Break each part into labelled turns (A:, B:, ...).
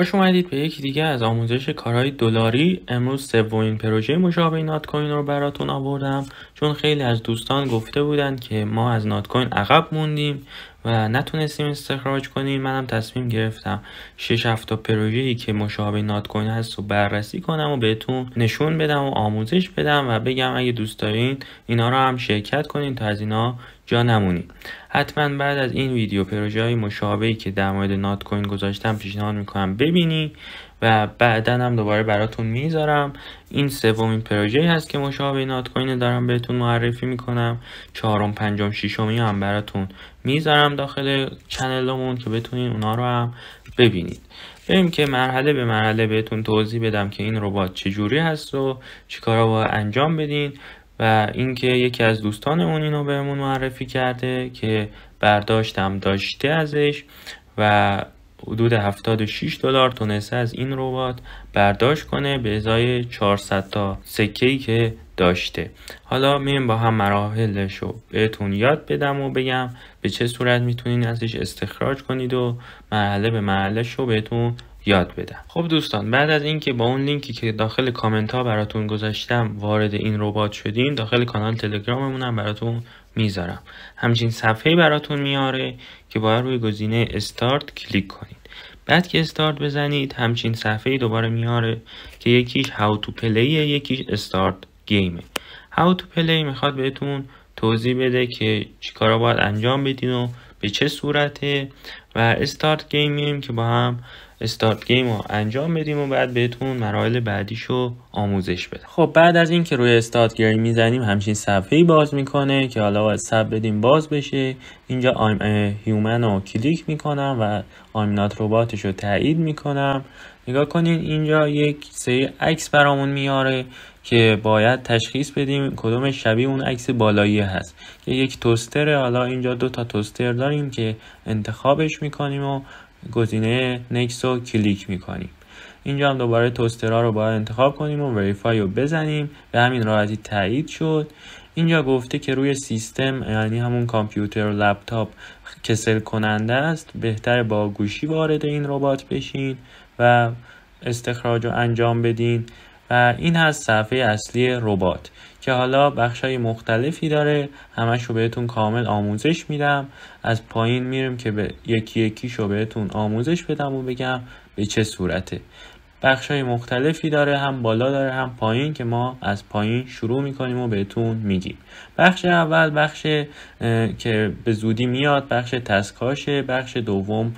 A: خوش اومدید به یکی دیگه از آموزش کارهای دلاری. امروز سومین پروژه مشابه نات کوین رو براتون آوردم، چون خیلی از دوستان گفته بودن که ما از نات کوین عقب موندیم و نتونستیم استخراج کنیم. منم تصمیم گرفتم 6-7 پروژه‌ای که مشابه نات کوین هست رو بررسی کنم و بهتون نشون بدم و آموزش بدم و بگم اگه دوست دارین اینا رو هم شرکت کنین تا از اینا جا نمونین. حتما بعد از این ویدیو پروژه‌های مشابهی که در مورد نات کوین گذاشتم پیشنهاد میکنم ببینی و بعدا هم دوباره براتون میذارم. این سومین پروژه‌ای هست که مشابه نات کوین دارم بهتون معرفی میکنم. چهارم، پنجم، ششمی هم براتون میذارم داخل چنلمون که بتونین اونا رو هم ببینید. بریم که مرحله به مرحله بهتون توضیح بدم که این ربات چجوری هست و چیکارا باید انجام بدین. و اینکه یکی از دوستانمون اینو بهمون معرفی کرده که برداشتم داشته ازش و حدود $76 تونسته از این ربات برداشت کنه به ازای 400 تا سکه‌ای که داشته. حالا میریم با هم مراحلش رو بهتون یاد بدم و بگم به چه صورت میتونین ازش استخراج کنید و مرحله به مرحلهش رو بهتون یاد بدم. خب دوستان، بعد از اینکه با اون لینکی که داخل کامنت ها براتون گذاشتم وارد این ربات شدین، داخل کانال تلگراممون هم براتون میذارم. همچین صفحه‌ای براتون میاره که باید روی گزینه استارت کلیک کنید. بعد که استارت بزنید همچین صفحه‌ای دوباره میاره که یکیش هاو تو پلی، یکیش استارت گیمه. هاو تو پلی میخواد بهتون توضیح بده که چیکارا باید انجام بدین و به چه صورته، و استارت گیم میریم که با هم استارت گیم رو انجام بدیم و بعد بهتون مراحل بعدیشو آموزش بده. خب بعد از این که روی استارت گیم میزنیم همچین صفحه‌ای باز میکنه که حالا باید صبر بدیم باز بشه. اینجا I'm a human رو کلیک میکنم و I'm not robotش رو تایید میکنم. نگاه کنین اینجا یک سری عکس برامون میاره که باید تشخیص بدیم کدوم شبیه اون عکس بالایی هست که یک توستره. حالا اینجا 2 تا توستر داریم که انتخابش میکنیم و گزینه نکست رو کلیک میکنیم. اینجا هم دوباره توسترها رو باید انتخاب کنیم و وریفای رو بزنیم. به همین راحتی تایید شد. اینجا گفته که روی سیستم، یعنی همون کامپیوتر و لپتاپ، کسل کننده است، بهتر با گوشی وارد این ربات بشین و استخراج رو انجام بدین. و این هست صفحه اصلی ربات که حالا بخشای مختلفی داره، همش رو بهتون کامل آموزش میدم. از پایین میرم که به یکی یکیشو بهتون آموزش بدم و بگم به چه صورته. بخشای مختلفی داره، هم بالا داره هم پایین، که ما از پایین شروع میکنیم و بهتون میگیم. بخش اول بخش که به زودی میاد، بخش تسکاشه. بخش دوم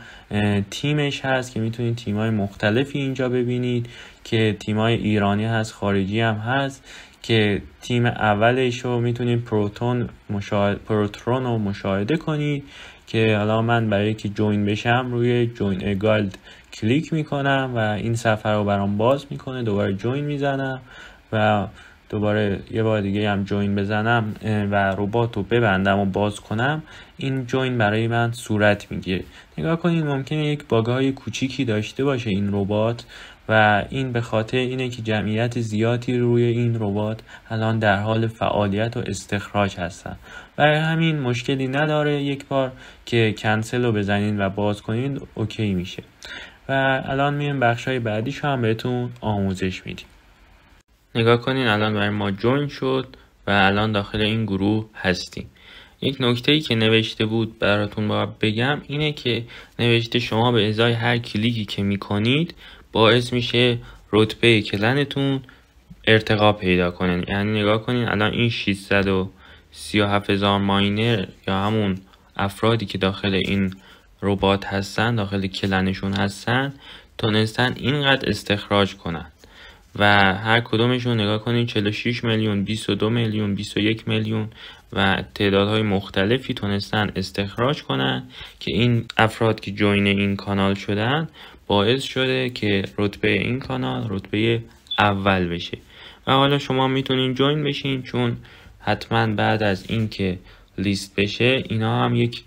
A: تیمش هست که میتونید تیمای مختلفی اینجا ببینید که تیمای ایرانی هست، خارجی هم هست. که تیم اولش رو میتونید پروترون رو مشاهده کنید که حالا من برای که جوین بشم روی جوین گالد کلیک میکنم و این صفحه رو برام باز میکنه. دوباره جوین میزنم و دوباره یه بار دیگه هم جوین بزنم و ربات رو ببندم و باز کنم، این جوین برای من صورت میگیره. نگاه کنید ممکنه یک باگ‌های کوچیکی داشته باشه این ربات و این به خاطر اینه که جمعیت زیادی روی این ربات الان در حال فعالیت و استخراج هستن. برای همین مشکلی نداره، یک بار که کنسل رو بزنین و باز کنین اوکی میشه. و الان میریم بخشای بعدیشو هم بهتون آموزش میدیم. نگاه کنین الان برای ما جوین شد و الان داخل این گروه هستیم. یک نکته‌ای که نوشته بود براتون باید بگم اینه که نوشته شما به ازای هر کلیکی که میکنید باعث میشه رتبه کلنتون ارتقا پیدا کنین. یعنی نگاه کنین الان این 637,000 ماینر یا همون افرادی که داخل این ربات هستن، داخل کلنشون هستن، تونستن اینقدر استخراج کنن و هر کدومشون نگاه کنین 46 میلیون، 22 میلیون، 21 میلیون و تعدادهای مختلفی تونستن استخراج کنن که این افراد که جوین این کانال شدن باعث شده که رتبه این کانال رتبه اول بشه. و حالا شما میتونین جوین بشین، چون حتما بعد از این که لیست بشه اینا هم یک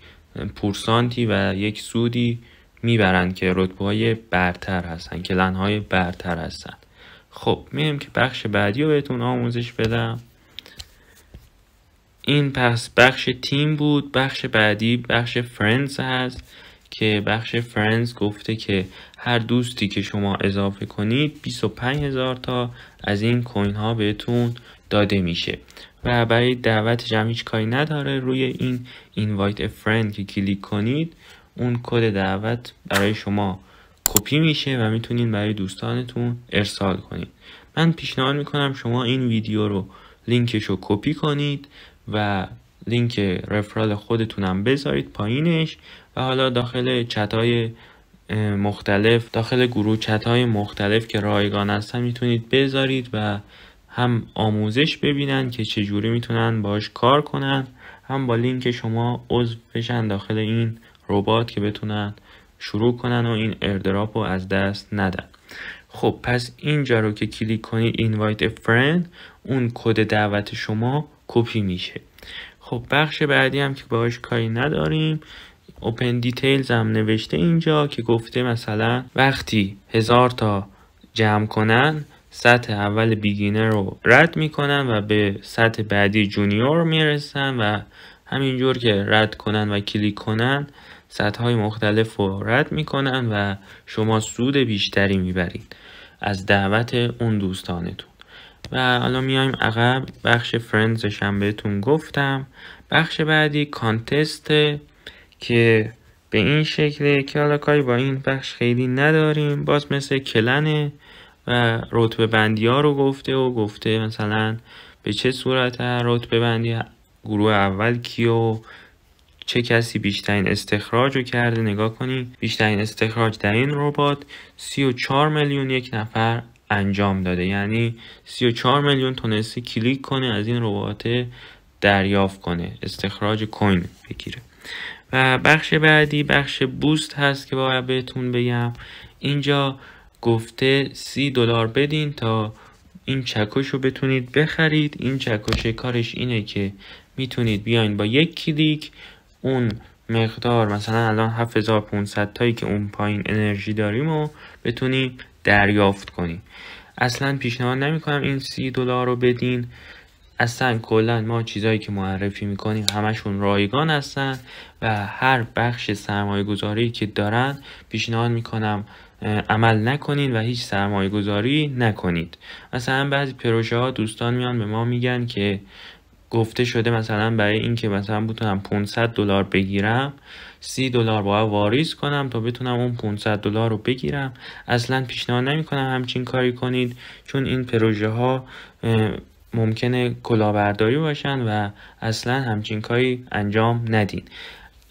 A: پورسانتی و یک سودی میبرن که رتبه های برتر هستن، کلن های برتر هستن. خب میریم که بخش بعدی رو بهتون آموزش بدم. این پس بخش تیم بود. بخش بعدی بخش فرندز هست که بخش فرندز گفته که هر دوستی که شما اضافه کنید 25,000 تا از این کوین ها بهتون داده میشه و برای دعوت جمع هیچ کاری نداره. روی این invite a friend که کلیک کنید اون کد دعوت برای شما کپی میشه و میتونین برای دوستانتون ارسال کنید. من پیشنهاد میکنم شما این ویدیو رو لینکش رو کپی کنید و لینک رفرال خودتونم بذارید پایینش و حالا داخل چت‌های مختلف، داخل گروه چت‌های مختلف که رایگان هستن میتونید بذارید و هم آموزش ببینن که چجوری میتونن باش کار کنن، هم با لینک شما عضو بشن داخل این ربات که بتونن شروع کنن و این ایردراپ رو از دست ندن. خب پس اینجا رو که کلیک کنید invite a friend اون کد دعوت شما کپی میشه. خب بخش بعدی هم که باهاش کاری نداریم، open details هم نوشته اینجا که گفته مثلا وقتی 1000 تا جمع کنن سطح اول بیگینر رو رد میکنن و به سطح بعدی جونیور میرسن و همینجور که رد کنن و کلیک کنن سطح های مختلف رو رد میکنن و شما سود بیشتری میبرید از دعوت اون دوستانتون. و حالا میایم عقب، بخش فرندزش هم بهتون گفتم. بخش بعدی کانتست که به این شکله که حالا کاری با این بخش خیلی نداریم، باز مثل کلنه و رتبه بندی ها رو گفته مثلا به چه صورت رتبه بندی، گروه اول کیو، چه کسی بیشترین استخراج رو کرده. نگاه کنید بیشترین استخراج در این ربات 34 میلیون یک نفر انجام داده، یعنی 34 میلیون تونسته کلیک کنه از این ربات دریافت کنه، استخراج کوین بگیره. و بخش بعدی بخش بوست هست که باید بهتون بگم. اینجا گفته $30 بدین تا این چکش رو بتونید بخرید. این چکش کارش اینه که میتونید بیاین با یک کلیک اون مقدار مثلا الان 7500 تایی که اون پایین انرژی داریم و بتونید دریافت کنیم. اصلا پیشنهاد نمی کنم این $30 رو بدین. اصلا کلا ما چیزایی که معرفی میکنیم همشون رایگان هستن و هر بخش سرمایه گذاری که دارن پیشنهاد میکنم عمل نکنین و هیچ سرمایه گذاری نکنید. مثلا بعضی پروژه ها دوستان میان به ما میگن که گفته شده مثلا برای این که مثلا بتونم $500 بگیرم $30 باید واریز کنم تا بتونم اون $500 رو بگیرم. اصلا پیشنهاد نمیکنم همچین کاری کنید، چون این پروژه ها ممکنه کلاهبرداری باشن و اصلا همچین کاری انجام ندین.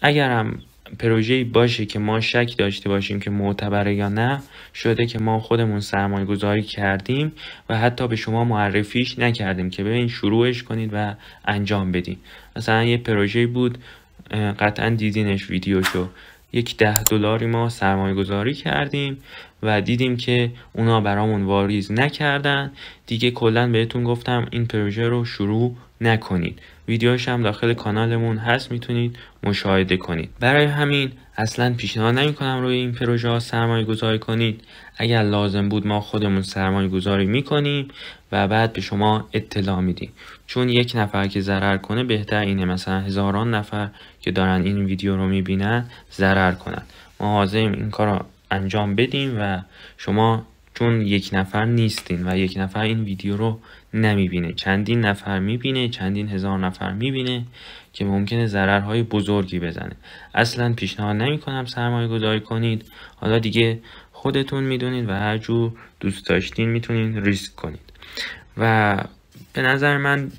A: اگر هم پروژه‌ای باشه که ما شک داشته باشیم که معتبره یا نه، شده که ما خودمون سرمایه گذاری کردیم و حتی به شما معرفیش نکردیم که ببین شروعش کنید و انجام بدین. مثلا یه پروژه‌ای بود قطعا دیدینش ویدیوشو، یک $10 ما سرمایه گذاری کردیم و دیدیم که اونا برامون واریز نکردن دیگه. کلا بهتون گفتم این پروژه رو شروع نکنید. ویدیوش هم داخل کانالمون هست، میتونید مشاهده کنید. برای همین اصلا پیشنهاد نمیکنم روی این پروژه ها سرمایه گذاری کنید. اگر لازم بود ما خودمون سرمایه گذاری میکنیم و بعد به شما اطلاع میدیم، چون یک نفر که ضرر کنه بهتر اینه مثلا هزاران نفر که دارن این ویدیو رو میبینن ضرر کنن. ما حاضریم این کار رو انجام بدیم و شما چون یک نفر نیستین و یک نفر این ویدیو رو نمیبینه، چندین نفر میبینه، چندین هزار نفر میبینه که ممکنه ضررهای بزرگی بزنه. اصلا پیشنهاد نمیکنم سرمایه گذاری کنید. حالا دیگه خودتون میدونید و هر جور دوست داشتین میتونید ریسک کنید و به نظر من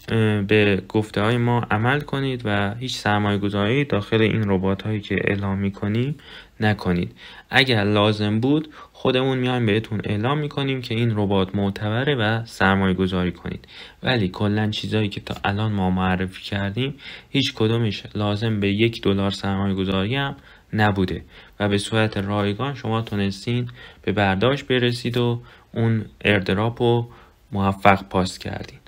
A: به گفته های ما عمل کنید و هیچ سرمایه گذاری داخل این ربات هایی که اعلام میکنیم نکنید. اگر لازم بود خودمون میایم بهتون اعلام میکنیم که این ربات معتبره و سرمایه گذاری کنید، ولی کلا چیزایی که تا الان ما معرفی کردیم هیچ کدومش لازم به $1 سرمایه گذاری هم نبوده و به صورت رایگان شما تونستین به برداشت برسید و اون ایردراپ رو موفق پاس کردین.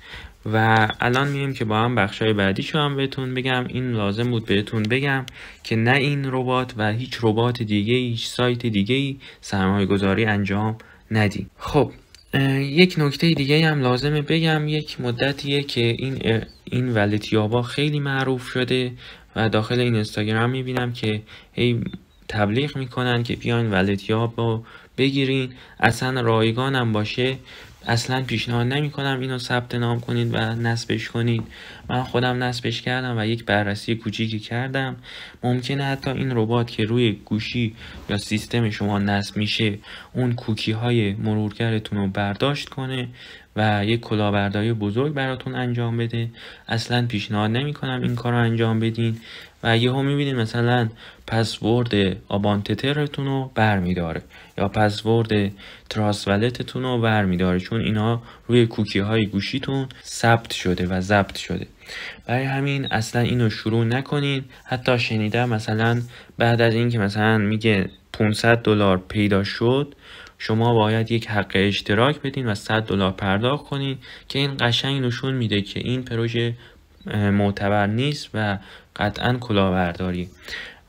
A: و الان میگم که با هم بخشای بعدیشو هم بهتون بگم. این لازم بود بهتون بگم که نه این ربات و هیچ ربات دیگه، هیچ سایت دیگه سرمایه گذاری انجام ندید. خب یک نکته دیگه هم لازمه بگم. یک مدتیه که این ولت یابا خیلی معروف شده و داخل این اینستاگرام میبینم که هی تبلیغ میکنن که بیاین ولتیاب رو بگیرین. اصلا رایگان هم باشه اصلا پیشنهاد نمیکنم اینو ثبت نام کنید و نصبش کنید. من خودم نصبش کردم و یک بررسی کوچیکی کردم. ممکنه حتی این ربات که روی گوشی یا سیستم شما نصب میشه اون کوکی های مرورگرتون رو برداشت کنه و یک کلاهبرداری بزرگ براتون انجام بده. اصلا پیشنهاد نمیکنم این کار رو انجام بدین و یهو میبینید مثلا پسورد آبانتترتون رو برمیداره یا پسورد تراست ولتتون رو برمیداره، چون اینا روی کوکی های گوشیتون ثبت شده و ضبط شده. برای همین اصلا اینو شروع نکنین. حتی شنیدم مثلا بعد از این که مثلا میگه $500 پیدا شد شما باید یک حق اشتراک بدین و $100 پرداخت کنین، که این قشنگ نشون میده که این پروژه معتبر نیست و قطعا کلاهبرداری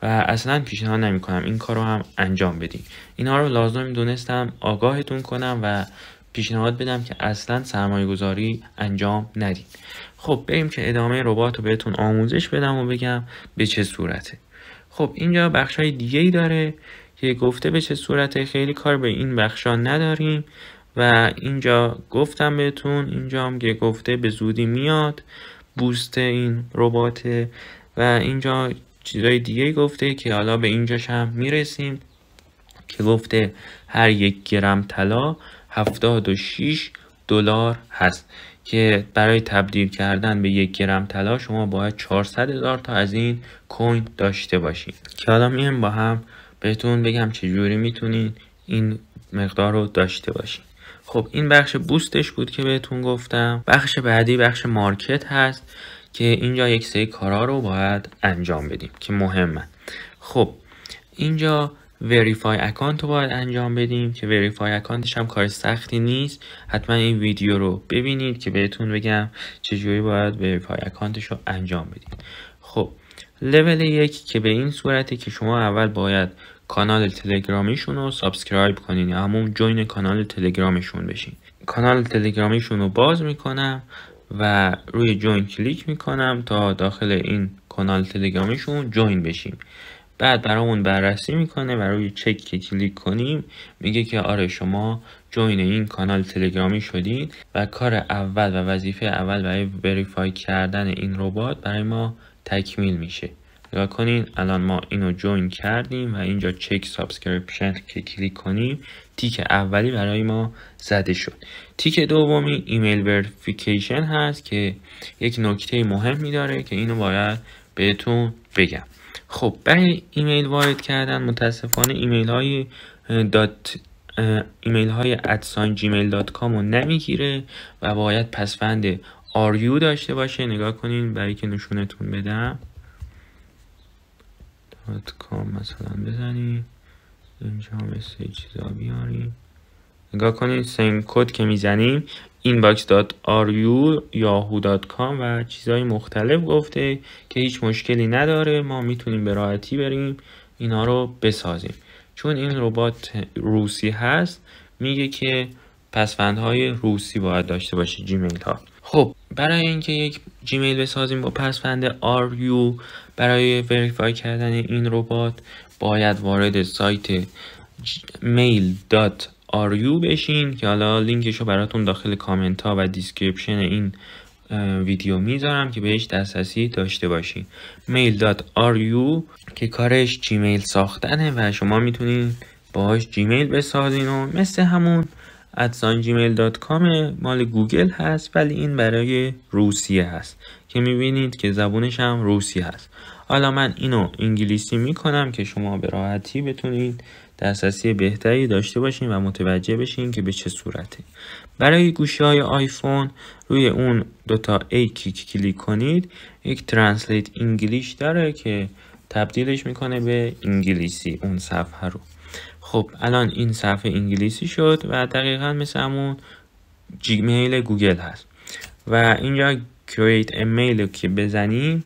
A: و اصلا پیشنهاد نمی کنم این کار رو هم انجام بدین. اینا رو لازم دونستم آگاهتون کنم و پیشنهاد بدم که اصلا سرمایه گذاری انجام ندین. خب بریم که ادامه ربات رو بهتون آموزش بدم و بگم به چه صورته. خب اینجا بخشای دیگه ای داره که گفته به چه صورته، خیلی کار به این بخشا نداریم و اینجا گفتم بهتون، اینجا هم که گفته به زودی میاد بوست این ربات و اینجا چیزای دیگه گفته که حالا به اینجاش هم میرسیم که گفته هر 1 گرم طلا $76 هست که برای تبدیل کردن به 1 گرم طلا شما باید 400,000 تا از این کوین داشته باشید، که حالا میام با هم بهتون بگم چجوری میتونین این مقدار رو داشته باشین. خب این بخش بوستش بود که بهتون گفتم. بخش بعدی بخش مارکت هست که اینجا یک سری کارا رو باید انجام بدیم که مهمه. خب اینجا وریفای اکانت رو باید انجام بدیم که وریفای اکانتش هم کار سختی نیست. حتما این ویدیو رو ببینید که بهتون بگم چجوری باید وریفای اکانتش رو انجام بدیم. خب لول 1 که به این صورتی که شما اول باید کانال تلگرامیشون رو سابسکرایب کنین یا همون جوین کانال تلگرامشون بشین. کانال تلگرامیشون رو باز میکنم و روی جوین کلیک میکنم تا داخل این کانال تلگرامیشون جوین بشیم. بعد برامون بررسی میکنه و روی چک که کلیک کنیم میگه که آره شما جوین این کانال تلگرامی شدید و کار اول و وظیفه اول برای وریفای کردن این ربات برای ما تکمیل میشه. نگاه کنین الان ما اینو جوین کردیم و اینجا چک سابسکریپشن که کلیک کنیم تیک اولی برای ما زده شد. تیک دومی ایمیل وریفیکیشن هست که یک نکته مهمی داره که اینو باید بهتون بگم. خب برای ایمیل وارد کردن متاسفانه ایمیل های @gmail.com رو نمیگیره و باید پسوند RU داشته باشه. نگاه کنین برای که نشونتون بدم .com مثلا بزنیم اینجا مثل چیزا بیاریم. نگاه کنین سیم کد که میزنیم inbox.ru yahoo.com و چیزهای مختلف گفته که هیچ مشکلی نداره، ما میتونیم به راحتی بریم اینا رو بسازیم. چون این ربات روسی هست میگه که پسوندهای روسی باید داشته باشه جیمیل ها. خب برای اینکه یک جیمیل بسازیم با پسوند RU برای وریفای کردن این ربات باید وارد سایت mail.ru بشین که حالا لینکشو براتون داخل کامنت ها و دیسکریپشن این ویدیو میذارم که بهش دسترسی داشته باشین. mail.ru که کارش جیمیل ساختنه و شما میتونین باهاش جیمیل بسازین و مثل همون @gmail.com مال گوگل هست ولی این برای روسیه هست که میبینید که زبونش هم روسی هست. حالا من اینو انگلیسی میکنم که شما به راحتی بتونید دسترسی بهتری داشته باشین و متوجه بشین که به چه صورته. برای گوشی های آیفون روی اون دوتا ای کلیک کنید یک ترنسلیت انگلیش داره که تبدیلش میکنه به انگلیسی اون صفحه رو. خب الان این صفحه انگلیسی شد و دقیقا مثل همون جیمیل گوگل هست و اینجا create a mail که بزنیم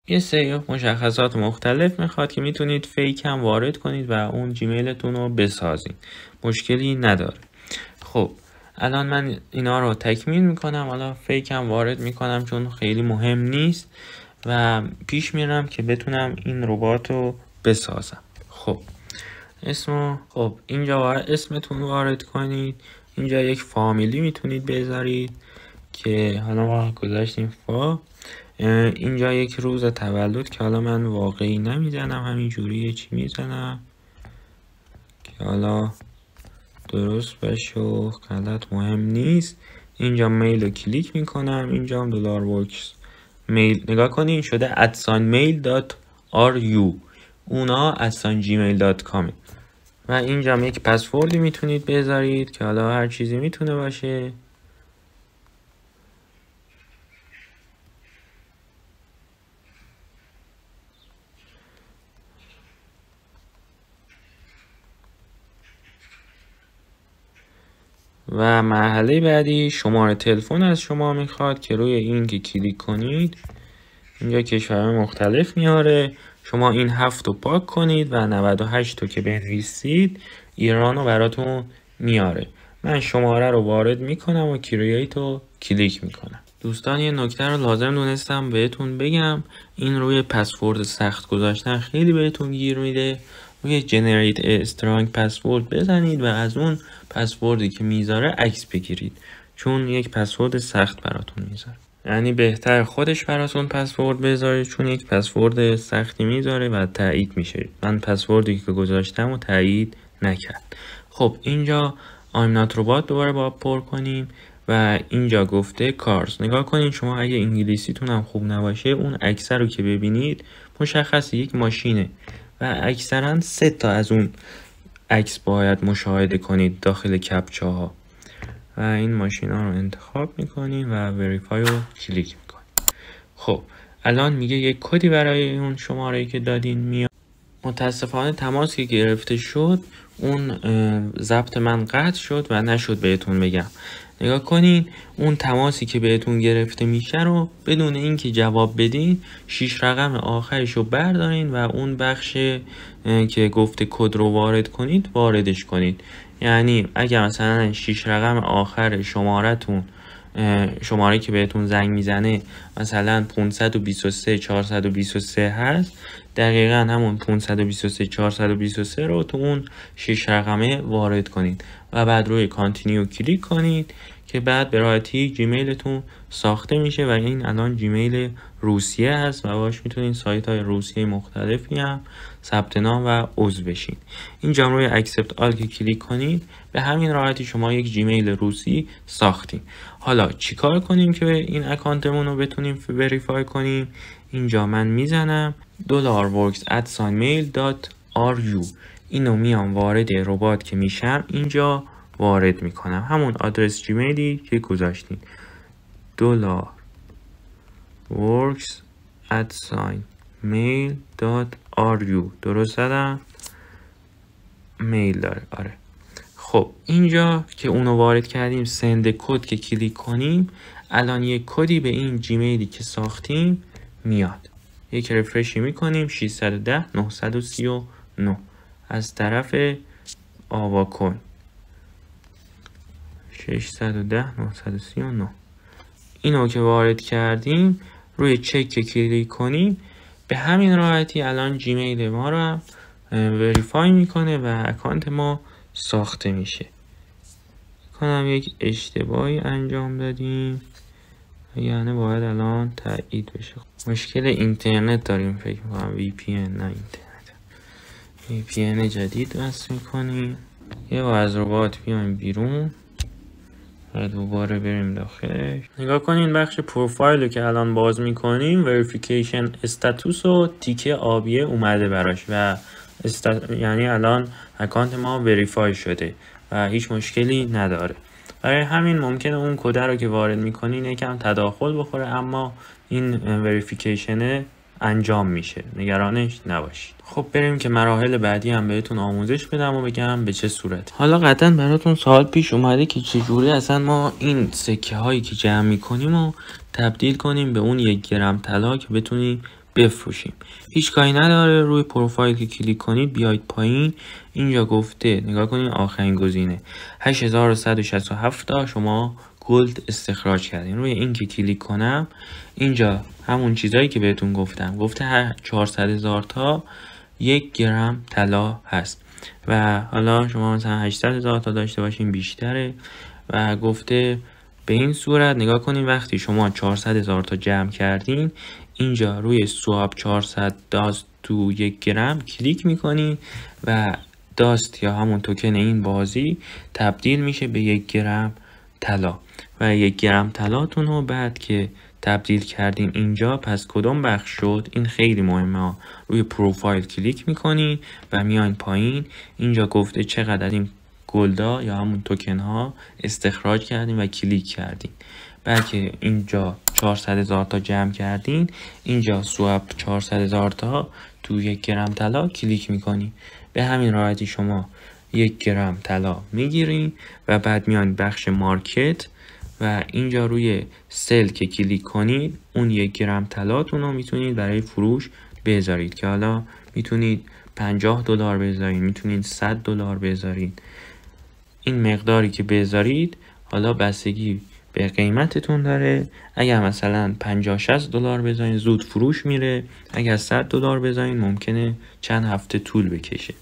A: یه سری مشخصات مختلف میخواد که میتونید فیک هم وارد کنید و اون جیمیلتون رو بسازید، مشکلی نداره. خب الان من اینا رو تکمیل میکنم، حالا فیک هم وارد میکنم چون خیلی مهم نیست و پیش میرم که بتونم این ربات رو بسازم. خب خب اینجا باید اسمتون وارد کنید. اینجا یک فامیلی میتونید بذارید که حالا ما گذاشتیم اینجا یک روز تولد که حالا من واقعی نمیزنم، همینجوری چی میزنم که حالا درست باشه و غلط مهم نیست. اینجا میل رو کلیک میکنم، اینجا هم دلار ورکس میل نگاه کنین شده @mail.ru، اونا @gmail.com و اینجا هم یک پسوردی میتونید بذارید که حالا هر چیزی میتونه باشه. و مرحله بعدی شماره تلفن از شما میخواد که روی این که کلیک کنید اینجا کشورهای مختلف میاره. شما این 7 رو پاک کنید و 98 رو که بنویسید ایران رو براتون میاره. من شماره رو وارد میکنم و کرییت رو کلیک میکنم. دوستان یه نکته رو لازم دونستم بهتون بگم، این روی پسورد سخت گذاشتن خیلی بهتون گیر میده. روی جنریت استرانگ پسورد بزنید و از اون پسوردی که میذاره عکس بگیرید، چون یک پسورد سخت براتون میذاره. یعنی بهتر خودش براتون پسورد بذارید، چون یک پسورد سختی میذاره و تایید میشه. من پسوردی که گذاشتم و تایید نکرد. خب اینجا I'm not robot دوباره باید پر کنیم و اینجا گفته کارز. نگاه کنید شما اگه انگلیسیتون هم خوب نباشه اون عکس رو که ببینید مشخصه یک ماشینه و اکثرا 3 تا از اون عکس باید مشاهده کنید داخل کپچه ها و این ماشین ها رو انتخاب میکنید و وریفای رو کلیک میکنید. خب الان میگه یک کدی برای اون شماره که دادین میاد. متاسفانه تماسی که گرفته شد اون ضبط من قطع شد و نشد بهتون بگم. نگاه کنین اون تماسی که بهتون گرفته میشه رو بدون اینکه جواب بدین 6 رقم آخرش رو بردارین و اون بخش که گفته کد رو وارد کنید واردش کنید. یعنی اگر مثلا 6 رقم آخر شماره‌تون شماره که بهتون زنگ میزنه مثلا 523 423 هست، دقیقا همون 523 423 رو تو اون 6 رقمه وارد کنید و بعد روی کانتینیو کلیک کنید که بعد به راحتی جیمیلتون ساخته میشه و این الان جیمیل روسیه هست و باش میتونید سایت های روسیه مختلفی هم ثبت نام و عضو بشین. اینجا روی اکسپت آل که کلیک کنید به همین راحتی شما یک جیمیل روسی ساختیم. حالا چیکار کنیم که این اکانتمون رو بتونیم وریفای کنیم؟ اینجا من میزنم $works@mail.ru، اینو میام وارد ربات که میشم اینجا وارد میکنم همون آدرس جیمیلی که گذاشتین $works@mail.ru. درست زدم؟ میل داره. آره. خب اینجا که اونو وارد کردیم سند کد که کلیک کنیم الان یک کدی به این جیمیلی که ساختیم میاد. یک رفرشی میکنیم 610 939 از طرف آوا کوین 610 939. اینو که وارد کردیم روی چک که کلیک کنیم به همین راحتی الان جیمیل ما رو هم وریفای میکنه و اکانت ما ساخته میشه. کنم یک اشتباهی انجام دادیم یعنی باید الان تایید بشه. مشکل اینترنت داریم فکر میکنم، VPN نه اینترنت. VPN جدید وصل میکنیم، یه بار از ربات بیایم بیرون و دوباره بریم داخلش. نگاه کنین بخش پروفایل که الان باز میکنیم وریفیکیشن استاتوس و تیکه آبیه اومده براش و یعنی الان اکانت ما وریفای شده و هیچ مشکلی نداره. برای همین ممکنه اون کد رو که وارد میکنین یکم تداخل بخوره اما این وریفیکیشن انجام میشه، نگرانش نباشید. خب بریم که مراحل بعدی هم بهتون آموزش بدم و بگم به چه صورت. حالا قطعا براتون سوال پیش اومده که چجوری اصلا ما این سکه هایی که جمع میکنیم و تبدیل کنیم به اون 1 گرم طلا که بتونیم بفروشیم. هیچ کاری نداره، روی پروفایل که کلیک کنید بیاید پایین اینجا گفته نگاه کنید آخرین گزینه 8167 تا شما گلد استخراج کردین. روی این که کلیک کنم اینجا همون چیزایی که بهتون گفتم، گفته هر 400,000 تا 1 گرم طلا هست و حالا شما مثلا 800,000 تا داشته باشین بیشتره و گفته به این صورت نگاه کنین وقتی شما 400,000 تا جمع کردین اینجا روی سواب 400 داست تو 1 گرم کلیک میکنین و داست یا همون توکن این بازی تبدیل میشه به 1 گرم طلا و 1 گرم طلاتون رو بعد که تبدیل کردین اینجا پس کدوم بخش شد این خیلی مهمه. روی پروفایل کلیک میکنین و میاین پایین اینجا گفته چقدر این گلدا یا همون توکن ها استخراج کردین و کلیک کردین. بعد که اینجا 400,000 تا جمع کردین اینجا سواب 400,000 تا تو 1 گرم طلا کلیک میکنین. به همین راحتی شما 1 گرم طلا میگیرین و بعد میان بخش مارکت و اینجا روی سل که کلیک کنید اون 1 گرم طلاتون رو میتونید برای فروش بذارید که حالا میتونید $50 بذارید، میتونید $100 بذارید. این مقداری که بذارید حالا بستگی به قیمتتون داره. اگر مثلا $50-60 بذارین زود فروش میره، اگر $100 بذارین ممکنه چند هفته طول بکشه.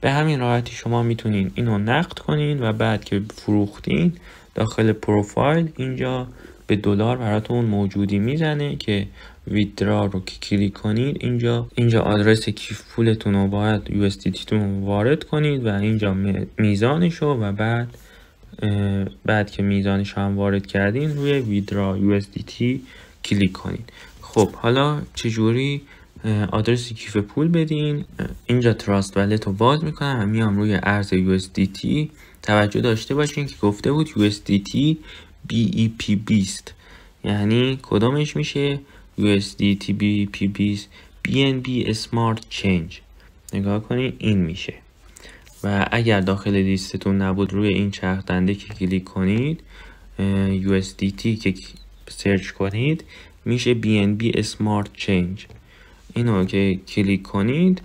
A: به همین راحتی شما میتونین اینو نقد کنین و بعد که فروختین داخل پروفایل اینجا به دلار براتون موجودی میزنه که ویدرا رو که کلیک کنید اینجا آدرس کیف پولتون رو باید USDT تون وارد کنید و اینجا میزانش رو و بعد که میزانش هم وارد کردین روی ویدرا USDT کلیک کنید. خب حالا چجوری آدرس کیف پول بدین؟ اینجا تراست والت رو باز میکنم و میام روی ارز USDT. توجه داشته باشین که گفته بود USDT BEP20 یعنی کدامش میشه؟ USDT BEP20 BNB Smart Change. نگاه کنین این میشه و اگر داخل لیستتون نبود روی این چرخ دنده که کلیک کنید USDT که سرچ کنید میشه BNB Smart Change. اینو که کلیک کنید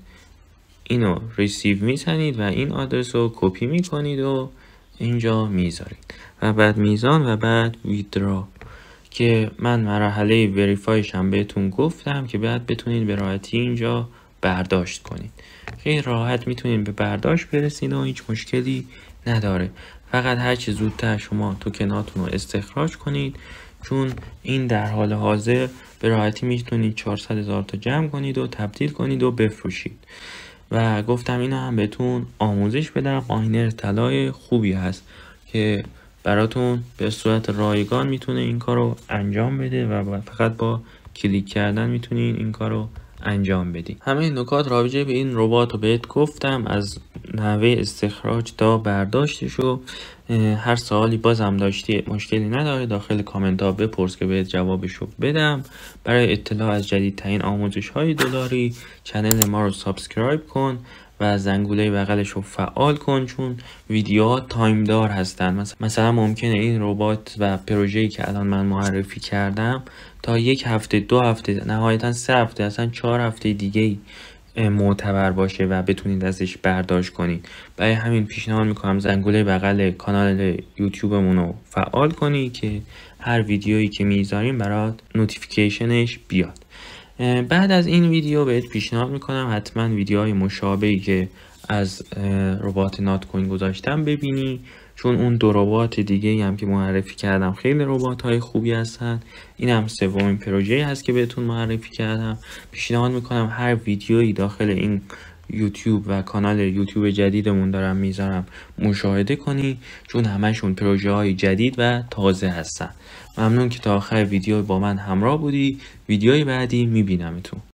A: اینو ریسیو میزنید و این آدرس رو کپی میکنید و اینجا میذارید و بعد میزان و بعد ویدرا که من مرحله وریفایش هم بهتون گفتم که بعد بتونید به راحتی اینجا برداشت کنید. خیلی راحت میتونید به برداشت برسید و هیچ مشکلی نداره. فقط هرچی زودتر شما توکناتون رو استخراج کنید چون این در حال حاضر به راحتی میتونید 400,000 تا جمع کنید و تبدیل کنید و بفروشید. و گفتم اینا هم بهتون آموزش بدم. ماینر طلای خوبی هست که براتون به صورت رایگان میتونه این کار رو انجام بده و فقط با کلیک کردن میتونین این کار رو انجام بدین. همه نکات راجع به این ربات رو بهت گفتم، از نحوه استخراج تا برداشتش و هر سوالی بازم داشتی مشکلی نداره داخل کامنت ها بپرس که بهت جوابشو بدم. برای اطلاع از جدیدترین آموزش های دلاری چنل ما رو سابسکرایب کن و زنگوله بغلش رو فعال کن چون ویدیوها تایم دار هستن. مثلا ممکنه این ربات و پروژه‌ای که الان من معرفی کردم تا 1 هفته 2 هفته نهایتا 3 هفته اصلا 4 هفته دیگه معتبر باشه و بتونید ازش برداشت کنید. برای همین پیشنهاد میکنم زنگوله بغل کانال یوتیوبمون رو فعال کنی که هر ویدیویی که میذاریم برات نوتیفیکیشنش بیاد. بعد از این ویدیو بهت پیشنهاد میکنم حتما ویدیوهای مشابهی که از ربات نات کوین گذاشتم ببینی چون اون 2 ربات دیگه هم که معرفی کردم خیلی ربات های خوبی هستن. این هم 3مین پروژه هست که بهتون معرفی کردم. پیشنهاد میکنم هر ویدیویی داخل این یوتیوب و کانال یوتیوب جدیدمون دارم میذارم مشاهده کنی چون همشون پروژه های جدید و تازه هستن. ممنون که تا آخر ویدیو با من همراه بودی. ویدیوی بعدی میبینمتون.